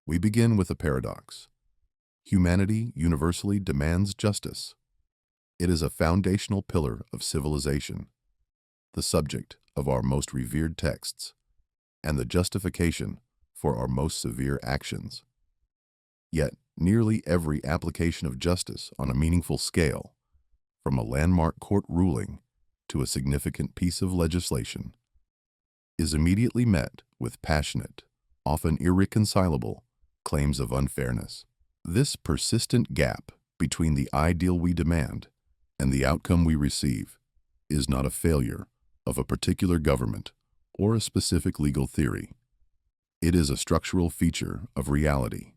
We begin with a paradox. Humanity universally demands justice. It is a foundational pillar of civilization, the subject of our most revered texts, and the justification for our most severe actions. Yet, nearly every application of justice on a meaningful scale, from a landmark court ruling to a significant piece of legislation, is immediately met with passionate, often irreconcilable, claims of unfairness. This persistent gap between the ideal we demand and the outcome we receive is not a failure of a particular government or a specific legal theory. It is a structural feature of reality.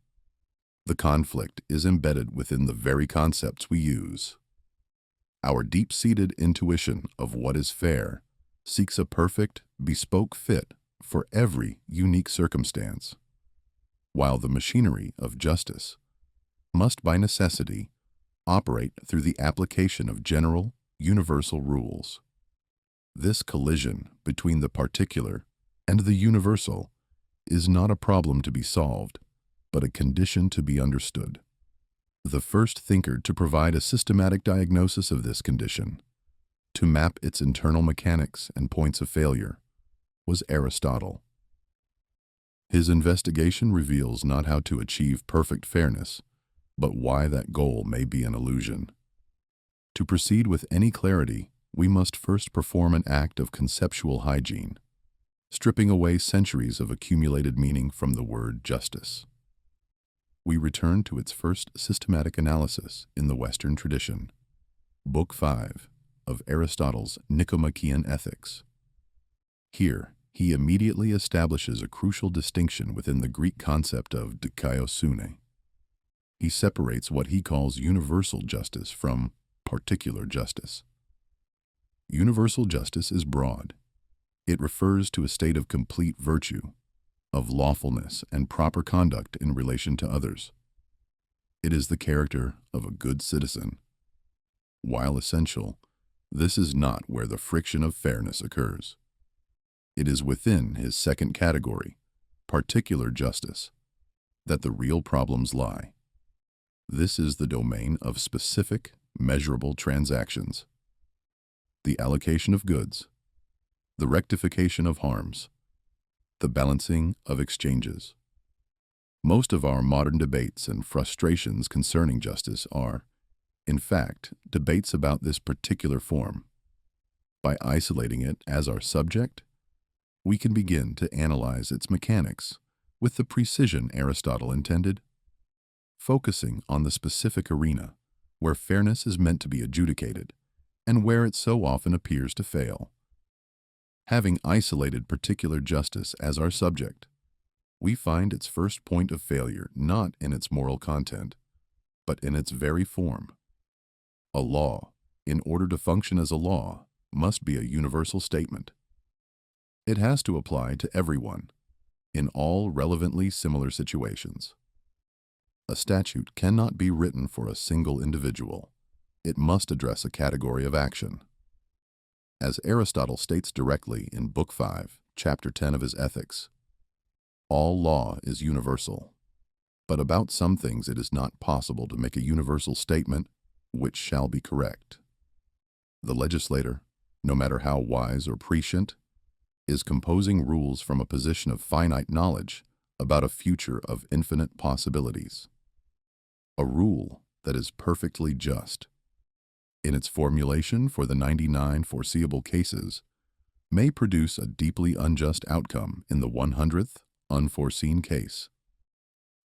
The conflict is embedded within the very concepts we use. Our deep-seated intuition of what is fair seeks a perfect, bespoke fit for every unique circumstance, while the machinery of justice must by necessity operate through the application of general, universal rules. This collision between the particular and the universal is not a problem to be solved, but a condition to be understood. The first thinker to provide a systematic diagnosis of this condition, to map its internal mechanics and points of failure, was Aristotle. His investigation reveals not how to achieve perfect fairness, but why that goal may be an illusion. To proceed with any clarity, we must first perform an act of conceptual hygiene, stripping away centuries of accumulated meaning from the word justice. We return to its first systematic analysis in the Western tradition, Book 5 of Aristotle's Nicomachean Ethics. Here, he immediately establishes a crucial distinction within the Greek concept of dikaiosune. He separates what he calls universal justice from particular justice. Universal justice is broad. It refers to a state of complete virtue, of lawfulness and proper conduct in relation to others. It is the character of a good citizen. While essential, this is not where the friction of fairness occurs. It is within his second category, particular justice, that the real problems lie. This is the domain of specific, measurable transactions. The allocation of goods, the rectification of harms, the balancing of exchanges. Most of our modern debates and frustrations concerning justice are, in fact, debates about this particular form. By isolating it as our subject, we can begin to analyze its mechanics with the precision Aristotle intended, focusing on the specific arena where fairness is meant to be adjudicated and where it so often appears to fail. Having isolated particular justice as our subject, we find its first point of failure not in its moral content, but in its very form. A law, in order to function as a law, must be a universal statement. It has to apply to everyone, in all relevantly similar situations. A statute cannot be written for a single individual. It must address a category of action. As Aristotle states directly in Book 5, Chapter 10 of his Ethics, all law is universal, but about some things it is not possible to make a universal statement which shall be correct. The legislator, no matter how wise or prescient, is composing rules from a position of finite knowledge about a future of infinite possibilities. A rule that is perfectly just, in its formulation for the 99 foreseeable cases, may produce a deeply unjust outcome in the 100th unforeseen case.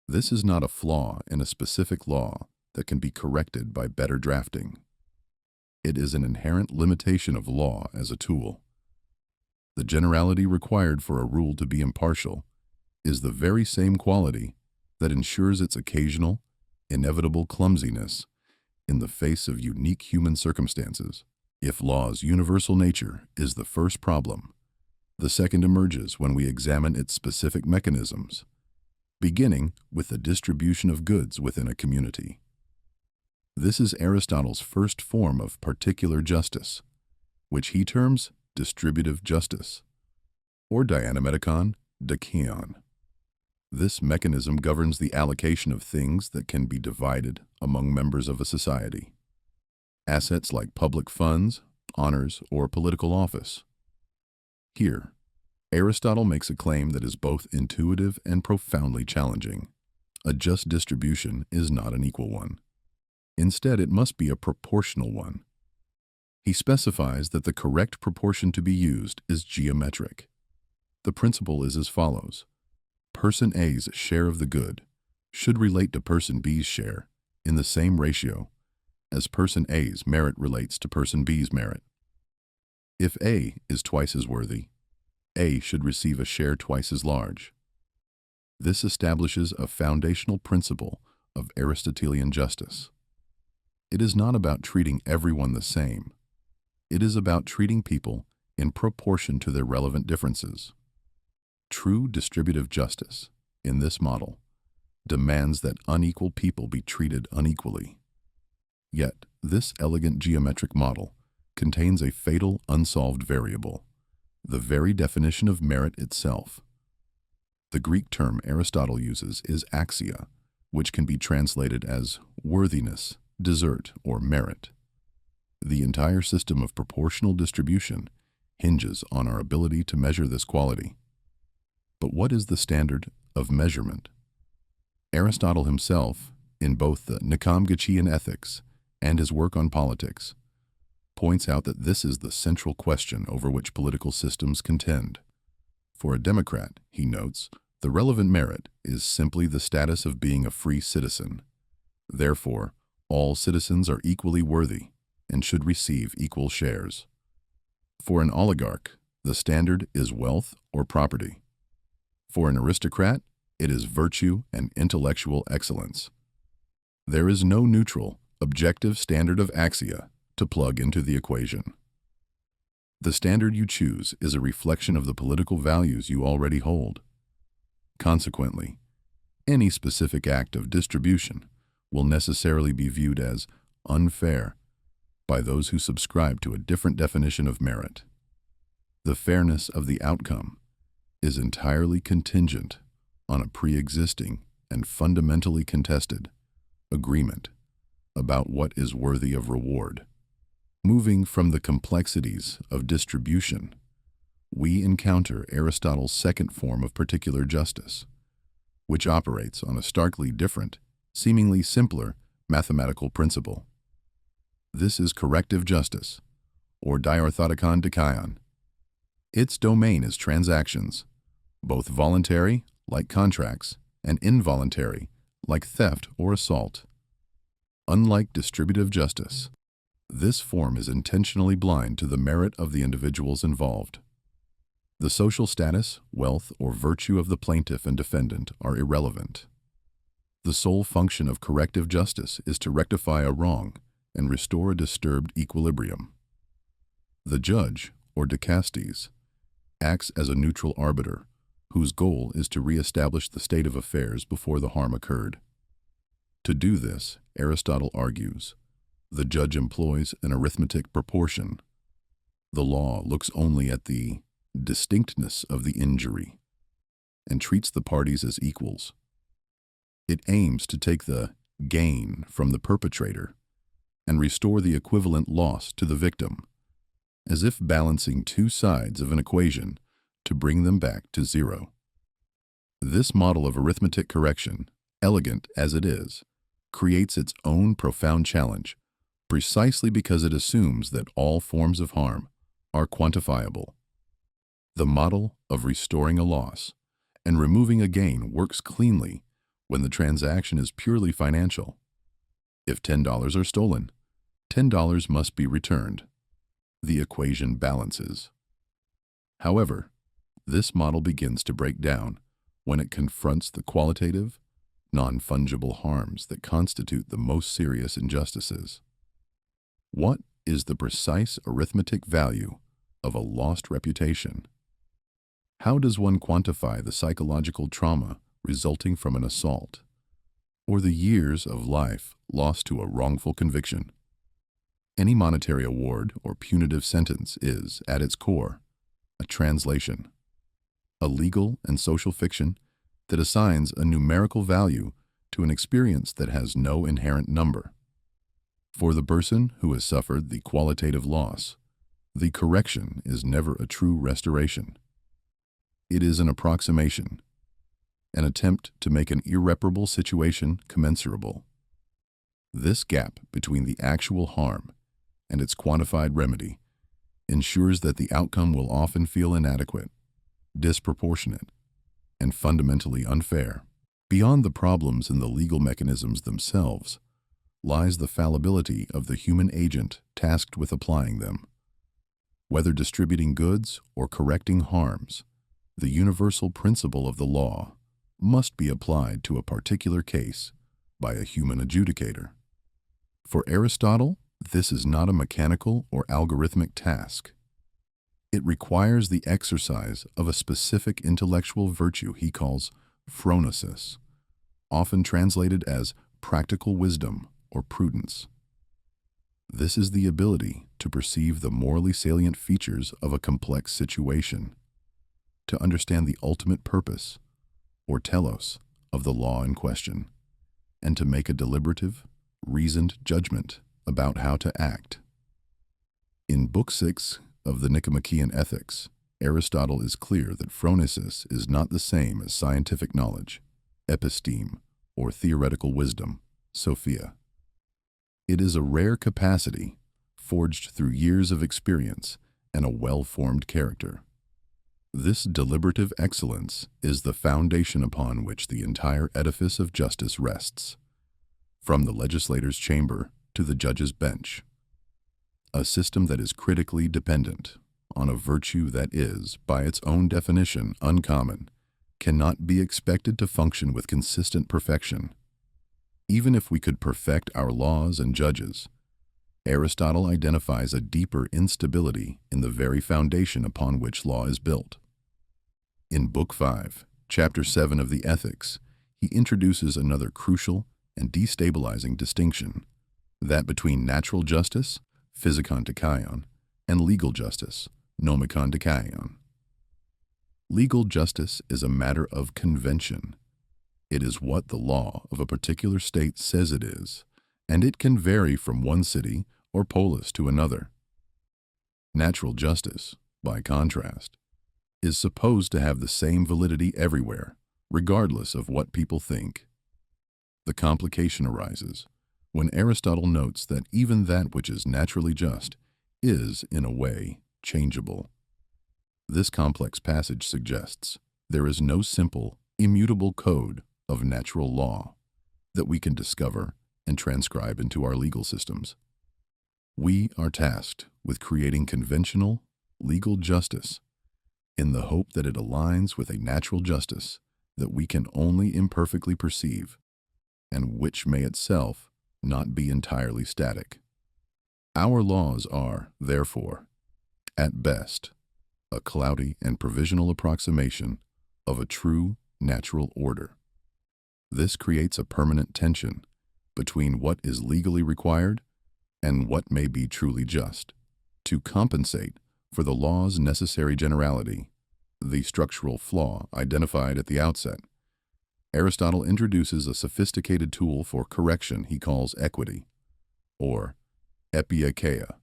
This is not a flaw in a specific law that can be corrected by better drafting. It is an inherent limitation of law as a tool. The generality required for a rule to be impartial is the very same quality that ensures its occasional, inevitable clumsiness in the face of unique human circumstances. If law's universal nature is the first problem, the second emerges when we examine its specific mechanisms, beginning with the distribution of goods within a community. This is Aristotle's first form of particular justice, which he terms distributive justice, or dianometicon, dikaion. This mechanism governs the allocation of things that can be divided among members of a society. Assets like public funds, honors, or political office. Here, Aristotle makes a claim that is both intuitive and profoundly challenging. A just distribution is not an equal one. Instead, it must be a proportional one. He specifies that the correct proportion to be used is geometric. The principle is as follows. Person A's share of the good should relate to person B's share in the same ratio as person A's merit relates to person B's merit. If A is twice as worthy, A should receive a share twice as large. This establishes a foundational principle of Aristotelian justice. It is not about treating everyone the same. It is about treating people in proportion to their relevant differences. True distributive justice, in this model, demands that unequal people be treated unequally. Yet, this elegant geometric model contains a fatal unsolved variable, the very definition of merit itself. The Greek term Aristotle uses is axia, which can be translated as worthiness, desert, or merit. The entire system of proportional distribution hinges on our ability to measure this quality. But what is the standard of measurement? Aristotle himself, in both the Nikommachean Ethics and his work on politics, points out that this is the central question over which political systems contend. For a Democrat, he notes, the relevant merit is simply the status of being a free citizen. Therefore, all citizens are equally worthy and should receive equal shares. For an oligarch, the standard is wealth or property. For an aristocrat, it is virtue and intellectual excellence. There is no neutral, objective standard of axia to plug into the equation. The standard you choose is a reflection of the political values you already hold. Consequently, any specific act of distribution will necessarily be viewed as unfair by those who subscribe to a different definition of merit. The fairness of the outcome is entirely contingent on a pre-existing and fundamentally contested agreement about what is worthy of reward. Moving from the complexities of distribution, we encounter Aristotle's second form of particular justice, which operates on a starkly different, seemingly simpler mathematical principle. This is corrective justice, or diorthotikon dikaion. Its domain is transactions, both voluntary, like contracts, and involuntary, like theft or assault. Unlike distributive justice, this form is intentionally blind to the merit of the individuals involved. The social status, wealth, or virtue of the plaintiff and defendant are irrelevant. The sole function of corrective justice is to rectify a wrong and restore a disturbed equilibrium. The judge, or dikastes, acts as a neutral arbiter, whose goal is to re-establish the state of affairs before the harm occurred. To do this, Aristotle argues, the judge employs an arithmetic proportion. The law looks only at the distinctness of the injury and treats the parties as equals. It aims to take the gain from the perpetrator and restore the equivalent loss to the victim, as if balancing two sides of an equation to bring them back to zero. This model of arithmetic correction, elegant as it is, creates its own profound challenge precisely because it assumes that all forms of harm are quantifiable. The model of restoring a loss and removing a gain works cleanly when the transaction is purely financial. If $10 are stolen, $10 must be returned. The equation balances. However, this model begins to break down when it confronts the qualitative, non-fungible harms that constitute the most serious injustices. What is the precise arithmetic value of a lost reputation? How does one quantify the psychological trauma resulting from an assault, or the years of life lost to a wrongful conviction? Any monetary award or punitive sentence is, at its core, a translation. A legal and social fiction that assigns a numerical value to an experience that has no inherent number. For the person who has suffered the qualitative loss, the correction is never a true restoration. It is an approximation, an attempt to make an irreparable situation commensurable. This gap between the actual harm and its quantified remedy ensures that the outcome will often feel inadequate, disproportionate, and fundamentally unfair. Beyond the problems in the legal mechanisms themselves lies the fallibility of the human agent tasked with applying them. Whether distributing goods or correcting harms, the universal principle of the law must be applied to a particular case by a human adjudicator. For Aristotle, this is not a mechanical or algorithmic task. It requires the exercise of a specific intellectual virtue he calls phronesis, often translated as practical wisdom or prudence. This is the ability to perceive the morally salient features of a complex situation, to understand the ultimate purpose, or telos, of the law in question, and to make a deliberative, reasoned judgment about how to act. In Book 6 of the Nicomachean Ethics, Aristotle is clear that phronesis is not the same as scientific knowledge, episteme, or theoretical wisdom, sophia. It is a rare capacity forged through years of experience and a well-formed character. This deliberative excellence is the foundation upon which the entire edifice of justice rests, from the legislator's chamber to the judge's bench. A system that is critically dependent on a virtue that is, by its own definition, uncommon, cannot be expected to function with consistent perfection. Even if we could perfect our laws and judges, Aristotle identifies a deeper instability in the very foundation upon which law is built. In Book 5, Chapter 7 of the Ethics, he introduces another crucial and destabilizing distinction, that between natural justice, physikon dikaion, and legal justice, nomikon dikaion. Legal justice is a matter of convention. It is what the law of a particular state says it is, and it can vary from one city or polis to another. Natural justice, by contrast, is supposed to have the same validity everywhere, regardless of what people think. The complication arises when Aristotle notes that even that which is naturally just is, in a way, changeable. This complex passage suggests there is no simple, immutable code of natural law that we can discover and transcribe into our legal systems. We are tasked with creating conventional, legal justice in the hope that it aligns with a natural justice that we can only imperfectly perceive and which may itself not be entirely static. Our laws are, therefore, at best, a cloudy and provisional approximation of a true natural order. This creates a permanent tension between what is legally required and what may be truly just. To compensate for the law's necessary generality, the structural flaw identified at the outset, Aristotle introduces a sophisticated tool for correction he calls equity, or epieikeia.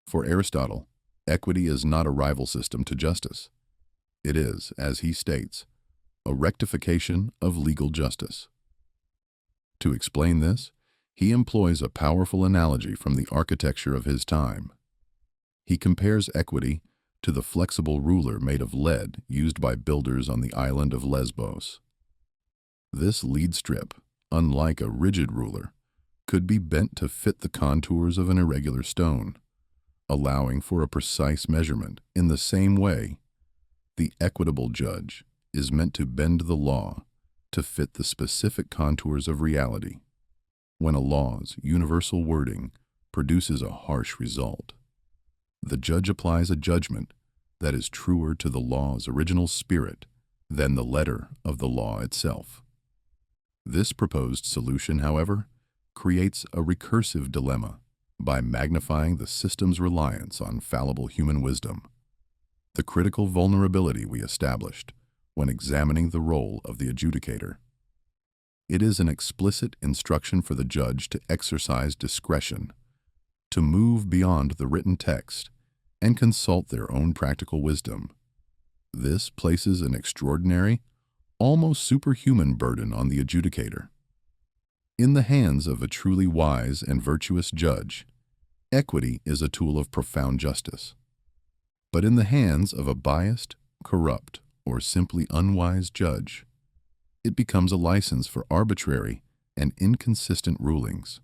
For Aristotle, equity is not a rival system to justice. It is, as he states, a rectification of legal justice. To explain this, he employs a powerful analogy from the architecture of his time. He compares equity to the flexible ruler made of lead used by builders on the island of Lesbos. This lead strip, unlike a rigid ruler, could be bent to fit the contours of an irregular stone, allowing for a precise measurement. In the same way, the equitable judge is meant to bend the law to fit the specific contours of reality. When a law's universal wording produces a harsh result, the judge applies a judgment that is truer to the law's original spirit than the letter of the law itself. This proposed solution, however, creates a recursive dilemma by magnifying the system's reliance on fallible human wisdom. The critical vulnerability we established when examining the role of the adjudicator. It is an explicit instruction for the judge to exercise discretion, to move beyond the written text, and consult their own practical wisdom. This places an extraordinary, almost superhuman burden on the adjudicator. In the hands of a truly wise and virtuous judge, equity is a tool of profound justice. But in the hands of a biased, corrupt, or simply unwise judge, it becomes a license for arbitrary and inconsistent rulings,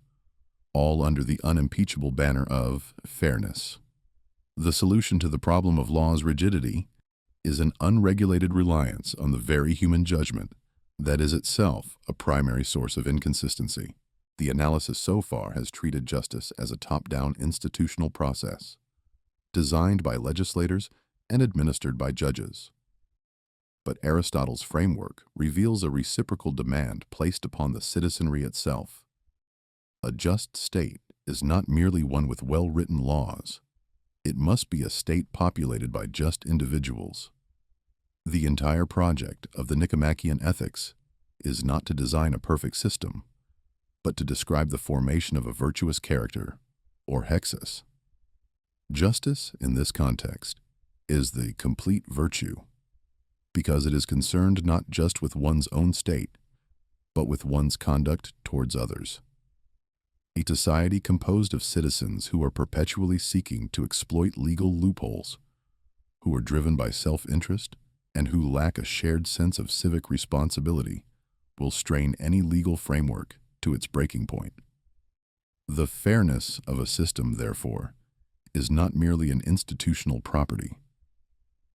all under the unimpeachable banner of fairness. The solution to the problem of law's rigidity is an unregulated reliance on the very human judgment that is itself a primary source of inconsistency. The analysis so far has treated justice as a top-down institutional process, designed by legislators and administered by judges. But Aristotle's framework reveals a reciprocal demand placed upon the citizenry itself. A just state is not merely one with well-written laws. It must be a state populated by just individuals. The entire project of the Nicomachean Ethics is not to design a perfect system, but to describe the formation of a virtuous character, or hexis. Justice, in this context, is the complete virtue, because it is concerned not just with one's own state, but with one's conduct towards others. A society composed of citizens who are perpetually seeking to exploit legal loopholes, who are driven by self-interest, and who lack a shared sense of civic responsibility, will strain any legal framework to its breaking point. The fairness of a system, therefore, is not merely an institutional property.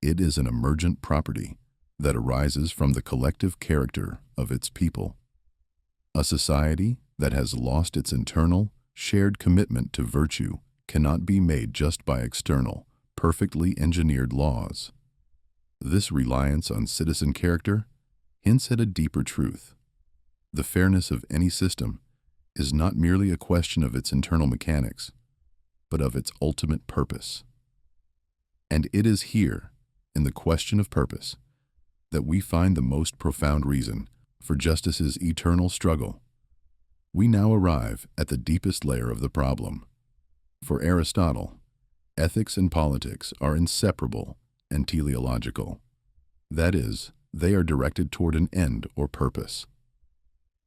It is an emergent property that arises from the collective character of its people. A society that has lost its internal, shared commitment to virtue cannot be made just by external, perfectly engineered laws. This reliance on citizen character hints at a deeper truth. The fairness of any system is not merely a question of its internal mechanics, but of its ultimate purpose. And it is here, in the question of purpose, that we find the most profound reason for justice's eternal struggle. We now arrive at the deepest layer of the problem. For Aristotle, ethics and politics are inseparable and teleological. That is, they are directed toward an end or purpose.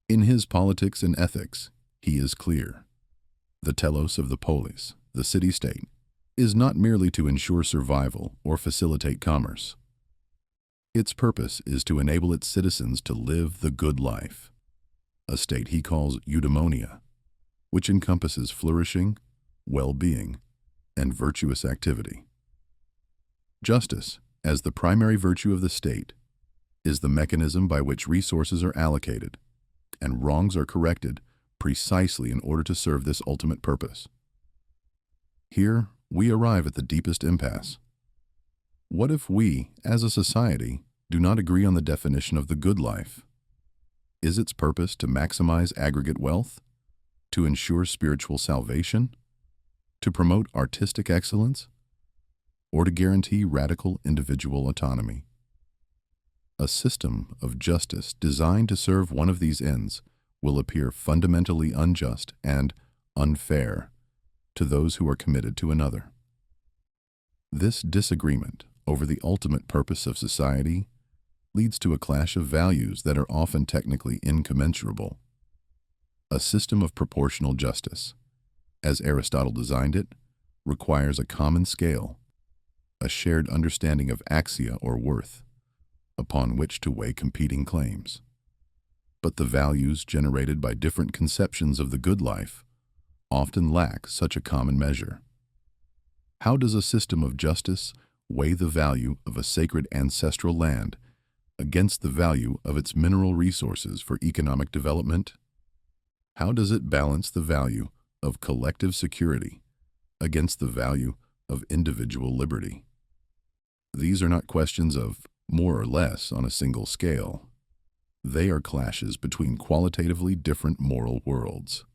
In his Politics and Ethics, he is clear. The telos of the polis, the city-state, is not merely to ensure survival or facilitate commerce. Its purpose is to enable its citizens to live the good life, a state he calls eudaimonia, which encompasses flourishing, well-being, and virtuous activity. Justice, as the primary virtue of the state, is the mechanism by which resources are allocated and wrongs are corrected precisely in order to serve this ultimate purpose. Here, we arrive at the deepest impasse. What if we, as a society, do not agree on the definition of the good life? Is its purpose to maximize aggregate wealth, to ensure spiritual salvation, to promote artistic excellence, or to guarantee radical individual autonomy? A system of justice designed to serve one of these ends will appear fundamentally unjust and unfair to those who are committed to another. This disagreement over the ultimate purpose of society leads to a clash of values that are often technically incommensurable. A system of proportional justice, as Aristotle designed it, requires a common scale, a shared understanding of axia or worth, upon which to weigh competing claims. But the values generated by different conceptions of the good life often lack such a common measure. How does a system of justice weigh the value of a sacred ancestral land against the value of its mineral resources for economic development? How does it balance the value of collective security against the value of individual liberty? These are not questions of more or less on a single scale. They are clashes between qualitatively different moral worlds.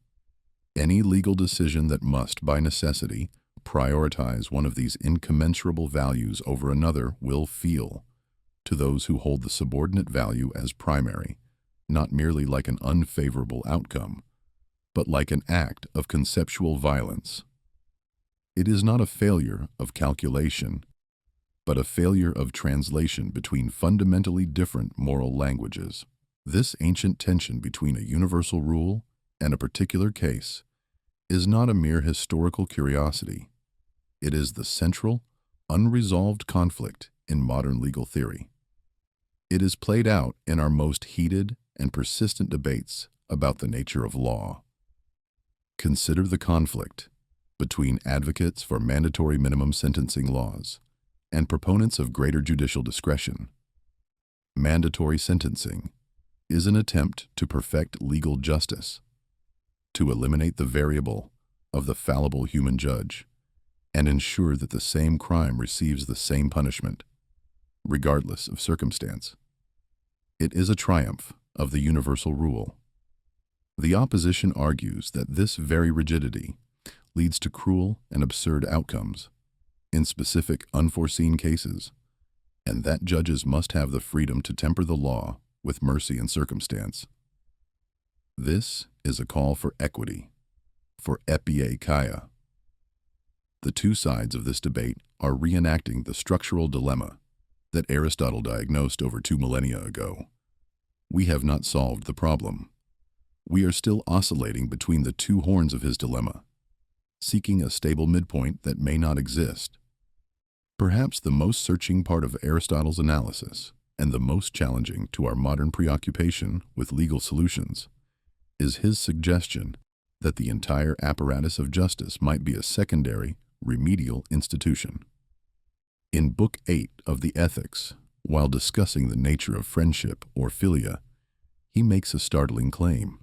Any legal decision that must, by necessity, prioritize one of these incommensurable values over another will feel, to those who hold the subordinate value as primary, not merely like an unfavorable outcome, but like an act of conceptual violence. It is not a failure of calculation, but a failure of translation between fundamentally different moral languages. This ancient tension between a universal rule and a particular case is not a mere historical curiosity. It is the central, unresolved conflict in modern legal theory. It is played out in our most heated and persistent debates about the nature of law. Consider the conflict between advocates for mandatory minimum sentencing laws and proponents of greater judicial discretion. Mandatory sentencing is an attempt to perfect legal justice, to eliminate the variable of the fallible human judge and ensure that the same crime receives the same punishment, regardless of circumstance. It is a triumph of the universal rule. The opposition argues that this very rigidity leads to cruel and absurd outcomes in specific unforeseen cases, and that judges must have the freedom to temper the law with mercy and circumstance. This is a call for equity, for epieikeia. The two sides of this debate are reenacting the structural dilemma that Aristotle diagnosed over 2 millennia ago. We have not solved the problem. We are still oscillating between the two horns of his dilemma, seeking a stable midpoint that may not exist. Perhaps the most searching part of Aristotle's analysis, and the most challenging to our modern preoccupation with legal solutions, is his suggestion that the entire apparatus of justice might be a secondary, remedial institution. In Book 8 of the Ethics, while discussing the nature of friendship or philia, he makes a startling claim.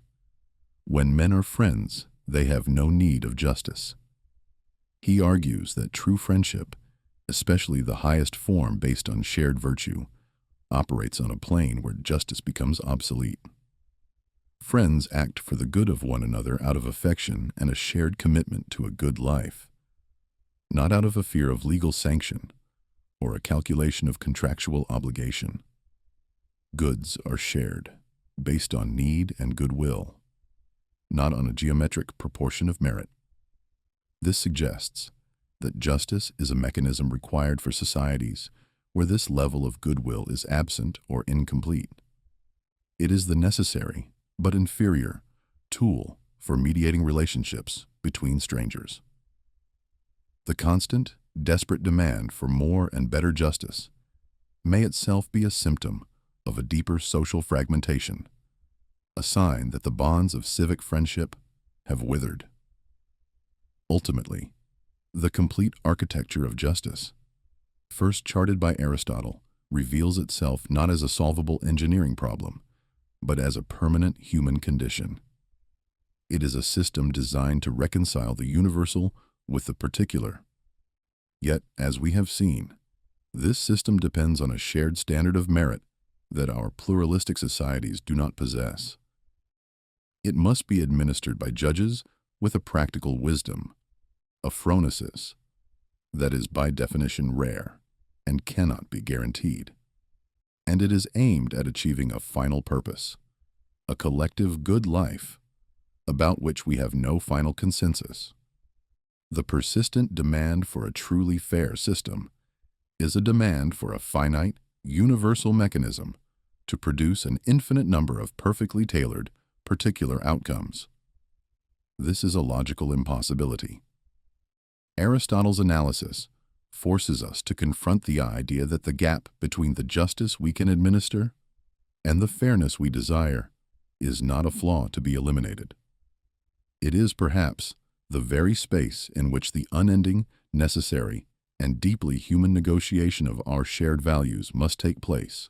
When men are friends, they have no need of justice. He argues that true friendship, especially the highest form based on shared virtue, operates on a plane where justice becomes obsolete. Friends act for the good of one another out of affection and a shared commitment to a good life, not out of a fear of legal sanction or a calculation of contractual obligation. Goods are shared, based on need and goodwill, not on a geometric proportion of merit. This suggests that justice is a mechanism required for societies where this level of goodwill is absent or incomplete. It is the necessary, but inferior, tool for mediating relationships between strangers. The constant, desperate demand for more and better justice may itself be a symptom of a deeper social fragmentation, a sign that the bonds of civic friendship have withered. Ultimately, the complete architecture of justice, first charted by Aristotle, reveals itself not as a solvable engineering problem, but as a permanent human condition. It is a system designed to reconcile the universal with the particular. Yet, as we have seen, this system depends on a shared standard of merit that our pluralistic societies do not possess. It must be administered by judges with a practical wisdom, a phronesis, that is by definition rare and cannot be guaranteed. And it is aimed at achieving a final purpose, a collective good life, about which we have no final consensus. The persistent demand for a truly fair system is a demand for a finite, universal mechanism to produce an infinite number of perfectly tailored, particular outcomes. This is a logical impossibility. Aristotle's analysis forces us to confront the idea that the gap between the justice we can administer and the fairness we desire is not a flaw to be eliminated. It is perhaps the very space in which the unending, necessary, and deeply human negotiation of our shared values must take place,